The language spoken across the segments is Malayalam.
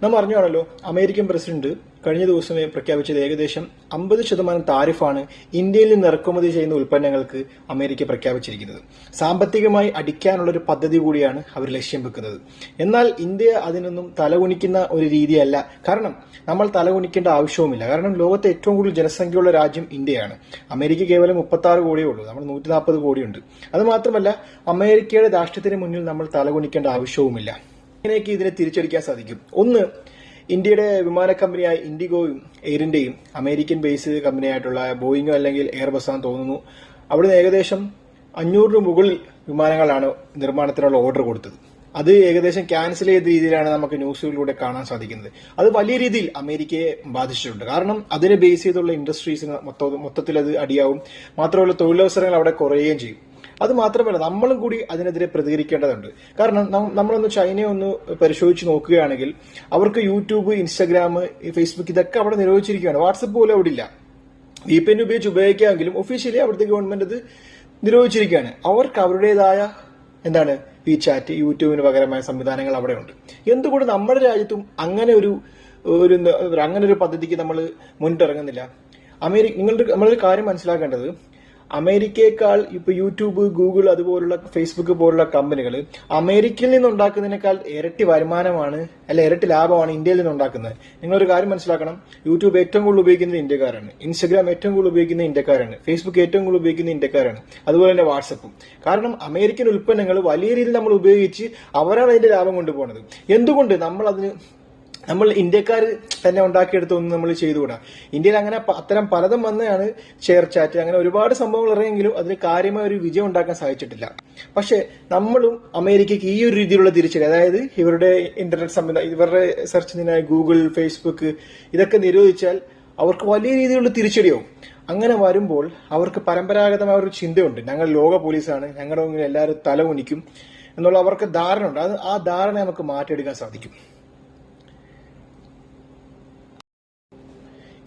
നാം അറിഞ്ഞാണല്ലോ അമേരിക്കൻ പ്രസിഡന്റ് കഴിഞ്ഞ ദിവസമേ പ്രഖ്യാപിച്ചത് ഏകദേശം 50% താരിഫാണ് ഇന്ത്യയിൽ നിന്ന് ഇറക്കുമതി ചെയ്യുന്ന ഉൽപ്പന്നങ്ങൾക്ക് അമേരിക്ക പ്രഖ്യാപിച്ചിരിക്കുന്നത്. സാമ്പത്തികമായി അടിക്കാനുള്ള ഒരു പദ്ധതി കൂടിയാണ് അവർ ലക്ഷ്യം വെക്കുന്നത്. എന്നാൽ ഇന്ത്യ അതിനൊന്നും തലകുനിക്കുന്ന ഒരു രീതിയല്ല. കാരണം നമ്മൾ തലകുനിക്കേണ്ട ആവശ്യവുമില്ല. കാരണം ലോകത്തെ ഏറ്റവും കൂടുതൽ ജനസംഖ്യയുള്ള രാജ്യം ഇന്ത്യയാണ്. അമേരിക്ക കേവലം 36 കോടിയേ ഉള്ളൂ. നമ്മൾ 140 കോടിയുണ്ട്. അത് മാത്രമല്ല അമേരിക്കയുടെ രാഷ്ട്രത്തിന് മുന്നിൽ നമ്മൾ തലകുനിക്കേണ്ട ആവശ്യവുമില്ല. ഇങ്ങനെയൊക്കെ ഇതിനെ തിരിച്ചടിക്കാൻ സാധിക്കും. ഒന്ന്, ഇന്ത്യയുടെ വിമാന കമ്പനിയായ ഇൻഡിഗോയും എയർ ഇന്ത്യയും അമേരിക്കൻ ബേസ് കമ്പനിയായിട്ടുള്ള ബോയിങ്ങോ അല്ലെങ്കിൽ എയർബസ് ആണെന്ന് തോന്നുന്നു. അവിടുന്ന് ഏകദേശം 500 മുകളിൽ വിമാനങ്ങളാണ് നിർമ്മാണത്തിനുള്ള ഓർഡർ കൊടുത്തത്. അത് ഏകദേശം ക്യാൻസൽ ചെയ്ത രീതിയിലാണ് നമുക്ക് ന്യൂസുകളിലൂടെ കാണാൻ സാധിക്കുന്നത്. അത് വലിയ രീതിയിൽ അമേരിക്കയെ ബാധിച്ചിട്ടുണ്ട്. കാരണം അതിനെ ബേസ് ചെയ്തുള്ള ഇൻഡസ്ട്രീസിന് മൊത്തത്തിൽ അത് അടിയാവും. മാത്രമല്ല തൊഴിലവസരങ്ങൾ അവിടെ കുറയുകയും ചെയ്യും. അത് മാത്രമല്ല നമ്മളും കൂടി അതിനെതിരെ പ്രതികരിക്കേണ്ടതുണ്ട്. കാരണം നമ്മളൊന്ന് ചൈനയെ ഒന്ന് പരിശോധിച്ച് നോക്കുകയാണെങ്കിൽ അവർക്ക് യൂട്യൂബ്, ഇൻസ്റ്റാഗ്രാം, ഫേസ്ബുക്ക് ഇതൊക്കെ അവിടെ നിരോധിച്ചിരിക്കുകയാണ്. വാട്സപ്പ് പോലും അവിടെ ഇല്ല. VPN ഉപയോഗിക്കാമെങ്കിലും ഒഫീഷ്യലി അവിടുത്തെ ഗവൺമെന്റ് അത് നിരോധിച്ചിരിക്കുകയാണ്. അവർക്ക് അവരുടേതായ WeChat, യൂട്യൂബിന് പകരമായ സംവിധാനങ്ങൾ അവിടെ ഉണ്ട്. എന്തുകൊണ്ട് നമ്മുടെ രാജ്യത്തും അങ്ങനെ ഒരു പദ്ധതിക്ക് നമ്മൾ മുന്നിട്ടിറങ്ങുന്നില്ല? നമ്മളൊരു കാര്യം മനസ്സിലാക്കേണ്ടത്, അമേരിക്കയെക്കാൾ ഇപ്പൊ യൂട്യൂബ്, ഗൂഗിൾ അതുപോലുള്ള ഫേസ്ബുക്ക് പോലുള്ള കമ്പനികൾ അമേരിക്കയിൽ നിന്നുണ്ടാക്കുന്നതിനേക്കാൾ ഇരട്ടി വരുമാനമാണ് ഇരട്ടി ലാഭമാണ് ഇന്ത്യയിൽ നിന്നുണ്ടാക്കുന്നത്. നിങ്ങളൊരു കാര്യം മനസ്സിലാക്കണം, യൂട്യൂബ് ഏറ്റവും കൂടുതൽ ഉപയോഗിക്കുന്നത് ഇന്ത്യക്കാരാണ്, ഇൻസ്റ്റഗ്രാം ഏറ്റവും കൂടുതൽ ഉപയോഗിക്കുന്നത് ഇന്ത്യക്കാരാണ്, ഫേസ്ബുക്ക് ഏറ്റവും കൂടുതൽ ഉപയോഗിക്കുന്നത് ഇന്ത്യക്കാരാണ്, അതുപോലെ തന്നെ വാട്സപ്പും. കാരണം അമേരിക്കൻ ഉൽപ്പന്നങ്ങൾ വലിയ രീതിയിൽ നമ്മൾ ഉപയോഗിച്ച് അവരാണ് അതിന്റെ ലാഭം കൊണ്ടുപോകുന്നത്. എന്തുകൊണ്ട് നമ്മൾ ഇന്ത്യക്കാർ തന്നെ ഉണ്ടാക്കിയെടുത്തൊന്നും നമ്മൾ ചെയ്തുകൂടാ? ഇന്ത്യയിൽ അങ്ങനെ അത്തരം പലതും വന്നതാണ്. ഷെയർ ചാറ്റ്, അങ്ങനെ ഒരുപാട് സംഭവങ്ങൾ ഇറങ്ങിയെങ്കിലും അതിന് കാര്യമായ ഒരു വിജയം ഉണ്ടാക്കാൻ സാധിച്ചിട്ടില്ല. പക്ഷെ നമ്മളും അമേരിക്കയ്ക്ക് ഈ ഒരു രീതിയിലുള്ള തിരിച്ചടി, അതായത് ഇവരുടെ ഇന്റർനെറ്റ് സംവിധാനം, ഇവരുടെ സെർച്ച് എഞ്ചിനായ ഗൂഗിൾ, ഫേസ്ബുക്ക് ഇതൊക്കെ നിരോധിച്ചാൽ അവർക്ക് വലിയ രീതിയിലുള്ള തിരിച്ചടിയാവും. അങ്ങനെ വരുമ്പോൾ അവർക്ക് പരമ്പരാഗതമായ ഒരു ചിന്തയുണ്ട്, ഞങ്ങൾ ലോക പോലീസാണ്, ഞങ്ങളുടെ മുന്നിൽ എല്ലാവരും തല കുനിക്കും എന്നുള്ള അവർക്ക് ധാരണ ഉണ്ട്. ആ ധാരണ നമുക്ക് മാറ്റിയെടുക്കാൻ സാധിക്കും.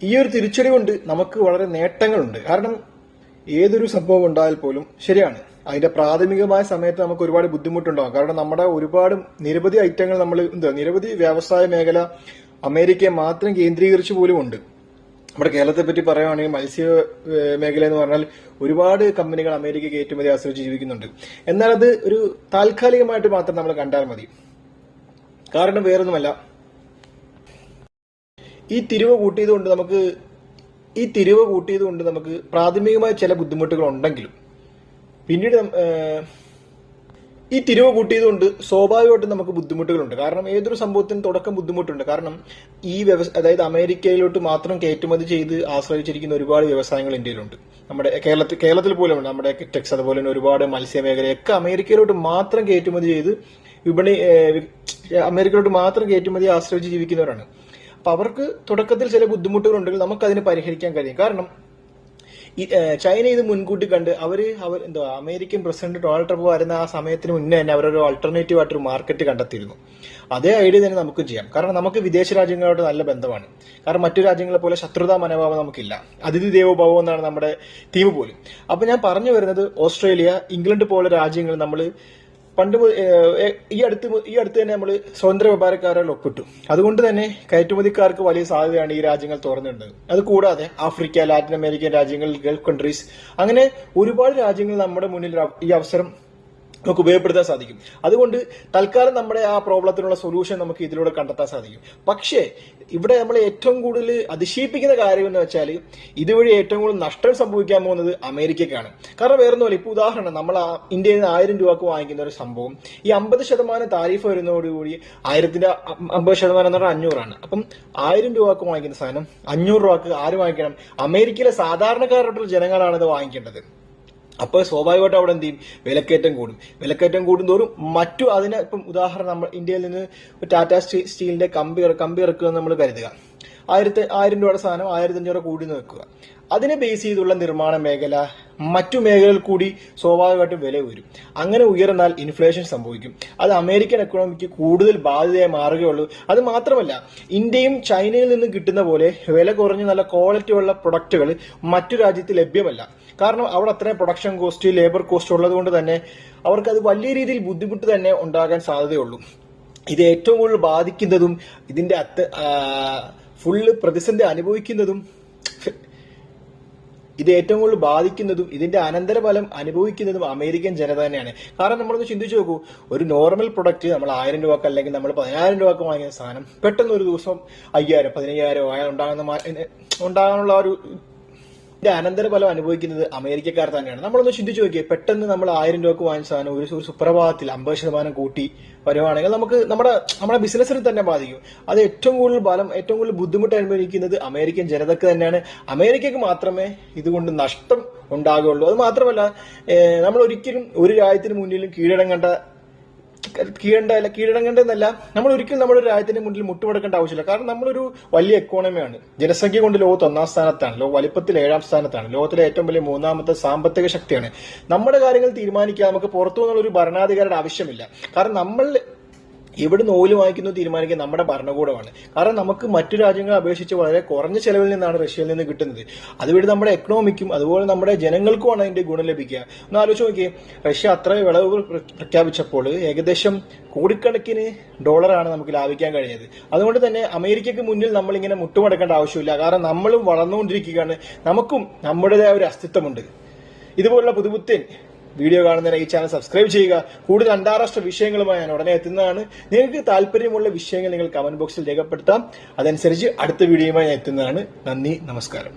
ഈ ഒരു തിരിച്ചടി കൊണ്ട് നമുക്ക് വളരെ നേട്ടങ്ങളുണ്ട്. കാരണം ഏതൊരു സംഭവം ഉണ്ടായാൽ പോലും ശരിയാണ്, അതിന്റെ പ്രാഥമികമായ സമയത്ത് നമുക്ക് ഒരുപാട് ബുദ്ധിമുട്ടുണ്ടാകും. കാരണം നമ്മുടെ നിരവധി ഐറ്റങ്ങൾ നിരവധി വ്യവസായ മേഖല അമേരിക്കയെ മാത്രം കേന്ദ്രീകരിച്ചു പോലും ഉണ്ട്. നമ്മുടെ കേരളത്തെ പറ്റി പറയുകയാണെങ്കിൽ മത്സ്യ മേഖല എന്ന് പറഞ്ഞാൽ ഒരുപാട് കമ്പനികൾ അമേരിക്ക കയറ്റുമതി ആശ്രയിച്ച് ജീവിക്കുന്നുണ്ട്. എന്നാൽ അത് ഒരു താൽക്കാലികമായിട്ട് മാത്രം നമ്മൾ കണ്ടാൽ മതി. കാരണം വേറൊന്നുമല്ല, ഈ തിരിവ് കൂട്ടിയത് കൊണ്ട് നമുക്ക് പ്രാഥമികമായ ചില ബുദ്ധിമുട്ടുകൾ ഉണ്ടെങ്കിലും പിന്നീട് ഈ തിരിവ് കൂട്ടിയതുകൊണ്ട് സ്വാഭാവികമായിട്ടും നമുക്ക് ബുദ്ധിമുട്ടുകളുണ്ട്. കാരണം ഏതൊരു സംഭവത്തിനും തുടക്കം ബുദ്ധിമുട്ടുണ്ട്. കാരണം അതായത് അമേരിക്കയിലോട്ട് മാത്രം കയറ്റുമതി ചെയ്ത് ആശ്രയിച്ചിരിക്കുന്ന ഒരുപാട് വ്യവസായങ്ങൾ ഇന്ത്യയിലുണ്ട്. നമ്മുടെ കേരളത്തിൽ പോലും ഉണ്ട്. നമ്മുടെ ടെക്സ്, അതുപോലെ തന്നെ ഒരുപാട് മത്സ്യമേഖലയൊക്കെ അമേരിക്കയിലോട്ട് മാത്രം കയറ്റുമതി ചെയ്ത് അമേരിക്കയിലോട്ട് മാത്രം കയറ്റുമതി ആശ്രയിച്ച് ജീവിക്കുന്നവരാണ്. അപ്പൊ അവർക്ക് തുടക്കത്തിൽ ചില ബുദ്ധിമുട്ടുകൾ ഉണ്ടെങ്കിൽ നമുക്കതിന് പരിഹരിക്കാൻ കഴിയും. കാരണം ചൈന ഇത് മുൻകൂട്ടി കണ്ട് അമേരിക്കൻ പ്രസിഡന്റ് ഡൊണാൾഡ് ട്രംപ് വരുന്ന ആ സമയത്തിന് മുന്നേ തന്നെ അവരൊരു ആൾട്ടർനേറ്റീവ് ആയിട്ടൊരു മാർക്കറ്റ് കണ്ടെത്തിയിരുന്നു. അതേ ഐഡിയ തന്നെ നമുക്കും ചെയ്യാം. കാരണം നമുക്ക് വിദേശ രാജ്യങ്ങളോട് നല്ല ബന്ധമാണ്. കാരണം മറ്റു രാജ്യങ്ങളെ പോലെ ശത്രുതാ മനോഭാവം നമുക്കില്ല. അതിഥി ദേവോഭാവം എന്നാണ് നമ്മുടെ തീം പോലും. അപ്പൊ ഞാൻ പറഞ്ഞു വരുന്നത്, ഓസ്ട്രേലിയ, ഇംഗ്ലണ്ട് പോലെ രാജ്യങ്ങൾ നമ്മൾ ഈ അടുത്ത് തന്നെ നമ്മൾ സ്വതന്ത്ര വ്യാപാരക്കാരിൽ ഒപ്പിട്ടു. അതുകൊണ്ട് തന്നെ കയറ്റുമതിക്കാർക്ക് വലിയ സാധ്യതയാണ് ഈ രാജ്യങ്ങൾ തുറന്നിട്ടുണ്ട്. അതുകൂടാതെ ആഫ്രിക്ക, ലാറ്റിൻ അമേരിക്കൻ രാജ്യങ്ങൾ, ഗൾഫ് കൺട്രീസ്, അങ്ങനെ ഒരുപാട് രാജ്യങ്ങൾ നമ്മുടെ മുന്നിൽ ഈ അവസരം നമുക്ക് ഉപയോഗപ്പെടുത്താൻ സാധിക്കും. അതുകൊണ്ട് തൽക്കാലം നമ്മുടെ ആ പ്രോബ്ലത്തിനുള്ള സൊല്യൂഷൻ നമുക്ക് ഇതിലൂടെ കണ്ടെത്താൻ സാധിക്കും. പക്ഷേ ഇവിടെ നമ്മൾ ഏറ്റവും കൂടുതൽ അതിശയിപ്പിക്കുന്ന കാര്യം എന്ന് വെച്ചാൽ ഇതുവഴി ഏറ്റവും കൂടുതൽ നഷ്ടം സംഭവിക്കാൻ പോകുന്നത് അമേരിക്കക്കാണ്. കാരണം വേറൊന്നുമല്ല, ഇപ്പൊ ഉദാഹരണം, നമ്മൾ ഇന്ത്യയിൽ നിന്ന് 1000 രൂപക്ക് വാങ്ങിക്കുന്ന ഒരു സംഭവം ഈ 50% താരിഫ് വരുന്നതോടുകൂടി 1000ന്റെ 50% എന്ന് പറഞ്ഞാൽ 500 അപ്പം 1000 രൂപക്ക് വാങ്ങിക്കുന്ന സാധനം 500 രൂപക്ക് ആര് വാങ്ങിക്കണം? അമേരിക്കയിലെ സാധാരണക്കാരായിട്ടുള്ള ജനങ്ങളാണ് ഇത് വാങ്ങിക്കേണ്ടത്. അപ്പോൾ സ്വാഭാവികമായിട്ട് അവിടെ എന്ത് ചെയ്യും? വിലക്കയറ്റം കൂടുന്തോറും ഇപ്പം ഉദാഹരണം, നമ്മൾ ഇന്ത്യയിൽ നിന്ന് ടാറ്റ സ്റ്റീലിന്റെ കമ്പി ഇറക്കുക നമ്മൾ കരുതുക. 1000 രൂപയുടെ സാധനം 1500 കൂടി വെക്കുക. അതിനെ ബേസ് ചെയ്തുള്ള നിർമ്മാണ മേഖല, മറ്റു മേഖലകൾ കൂടി സ്വാഭാവികമായിട്ടും വില ഉയരും. അങ്ങനെ ഉയർന്നാൽ ഇൻഫ്ലേഷൻ സംഭവിക്കും. അത് അമേരിക്കൻ എക്കണോമിക്ക് കൂടുതൽ ബാധ്യതയായി മാറുകയുള്ളൂ. അത് മാത്രമല്ല, ഇന്ത്യയും ചൈനയിൽ നിന്നും കിട്ടുന്ന പോലെ വില കുറഞ്ഞ നല്ല ക്വാളിറ്റി ഉള്ള പ്രൊഡക്റ്റുകൾ മറ്റു രാജ്യത്ത് ലഭ്യമല്ല. കാരണം അവിടെ അത്രയും പ്രൊഡക്ഷൻ കോസ്റ്റ്, ലേബർ കോസ്റ്റ് ഉള്ളത് കൊണ്ട് തന്നെ അവർക്ക് അത് വലിയ രീതിയിൽ ബുദ്ധിമുട്ട് തന്നെ ഉണ്ടാകാൻ സാധ്യതയുള്ളൂ. ഇത് ഏറ്റവും കൂടുതൽ ബാധിക്കുന്നതും ഇതിന്റെ ഫുള്ള് പ്രതിസന്ധി അനുഭവിക്കുന്നതും ഇതിന്റെ അനന്തരഫലം അനുഭവിക്കുന്നതും അമേരിക്കൻ ജനത തന്നെയാണ്. കാരണം നമ്മളൊന്ന് ചിന്തിച്ചു നോക്കൂ, ഒരു നോർമൽ പ്രൊഡക്റ്റ് നമ്മൾ 1000 രൂപക്ക് അല്ലെങ്കിൽ നമ്മൾ 10,000 രൂപക്ക് വാങ്ങിയ സാധനം പെട്ടെന്ന് ഒരു ദിവസം 5000 15,000 ഉണ്ടാകാനുള്ള ഒരു അനന്തരഫലം അനുഭവിക്കുന്നത് അമേരിക്കക്കാർ തന്നെയാണ്. നമ്മളൊന്ന് ചിന്തിച്ചു നോക്കിയേ, പെട്ടെന്ന് നമ്മൾ 1000 രൂപക്ക് വാങ്ങിച്ച സാധനം ഒരു സുപ്രഭാതത്തിൽ 50% കൂട്ടി വരുവാണെങ്കിൽ നമുക്ക് നമ്മുടെ ബിസിനസ്സിനെ തന്നെ ബാധിക്കും. അത് ഏറ്റവും കൂടുതൽ ബുദ്ധിമുട്ട് അനുഭവിക്കുന്നത് അമേരിക്കൻ ജനതക്ക് തന്നെയാണ്. അമേരിക്കക്ക് മാത്രമേ ഇതുകൊണ്ട് നഷ്ടം ഉണ്ടാകുള്ളൂ. അത് മാത്രമല്ല, നമ്മൾ ഒരിക്കലും ഒരു രാജ്യത്തിന് മുന്നിലും കീഴടങ്ങേണ്ടതെന്നല്ല, നമ്മൾ ഒരിക്കലും നമ്മുടെ രാജ്യത്തിന്റെ മുന്നിൽ മുട്ടുമടക്കേണ്ട ആവശ്യമില്ല. കാരണം നമ്മളൊരു വലിയ എക്കോണമിയാണ്. ജനസംഖ്യ കൊണ്ട് ലോകത്ത് 1-ാം സ്ഥാനത്താണ്, വലിപ്പത്തിൽ 7-ാം സ്ഥാനത്താണ്, ലോകത്തിലെ ഏറ്റവും വലിയ 3-ാമത്തെ സാമ്പത്തിക ശക്തിയാണ്. നമ്മുടെ കാര്യങ്ങൾ തീരുമാനിക്കാൻ നമുക്ക് പുറത്തു നിന്നുള്ള ഒരു ഭരണാധികാരിയുടെ ആവശ്യമില്ല. കാരണം നമ്മൾ എവിടെ ഓയിൽ വാങ്ങിക്കുന്നു തീരുമാനിക്കാൻ നമ്മുടെ ഭരണകൂടമാണ്. കാരണം നമുക്ക് മറ്റു രാജ്യങ്ങളെ അപേക്ഷിച്ച് വളരെ കുറഞ്ഞ ചെലവിൽ നിന്നാണ് റഷ്യയിൽ നിന്ന് കിട്ടുന്നത്. അതുവഴി നമ്മുടെ എക്കണോമിക്കും അതുപോലെ നമ്മുടെ ജനങ്ങൾക്കുമാണ് അതിന്റെ ഗുണം ലഭിക്കുക. ഒന്ന് ആലോചിച്ച് നോക്കിയേ, റഷ്യ അത്ര വിളവ് പ്രഖ്യാപിച്ചപ്പോൾ ഏകദേശം കോടിക്കണക്കിന് ഡോളറാണ് നമുക്ക് ലാഭിക്കാൻ കഴിഞ്ഞത്. അതുകൊണ്ട് തന്നെ അമേരിക്കക്ക് മുന്നിൽ നമ്മളിങ്ങനെ മുട്ടുമടക്കേണ്ട ആവശ്യമില്ല. കാരണം നമ്മളും വളർന്നുകൊണ്ടിരിക്കുകയാണ്, നമുക്കും നമ്മുടേതായ ഒരു അസ്തിത്വമുണ്ട്. ഇതുപോലുള്ള പുതുപുത്തൻ വീഡിയോ കാണുന്നതിന് ഈ ചാനൽ സബ്സ്ക്രൈബ് ചെയ്യുക. കൂടുതൽ അന്താരാഷ്ട്ര വിഷയങ്ങളുമായി ഞാൻ ഉടനെ എത്തുന്നതാണ്. നിങ്ങൾക്ക് താല്പര്യമുള്ള വിഷയങ്ങൾ നിങ്ങൾ കമന്റ് ബോക്സിൽ രേഖപ്പെടുത്താം. അതനുസരിച്ച് അടുത്ത വീഡിയോയുമായി ഞാൻ എത്തുന്നതാണ്. നന്ദി, നമസ്കാരം.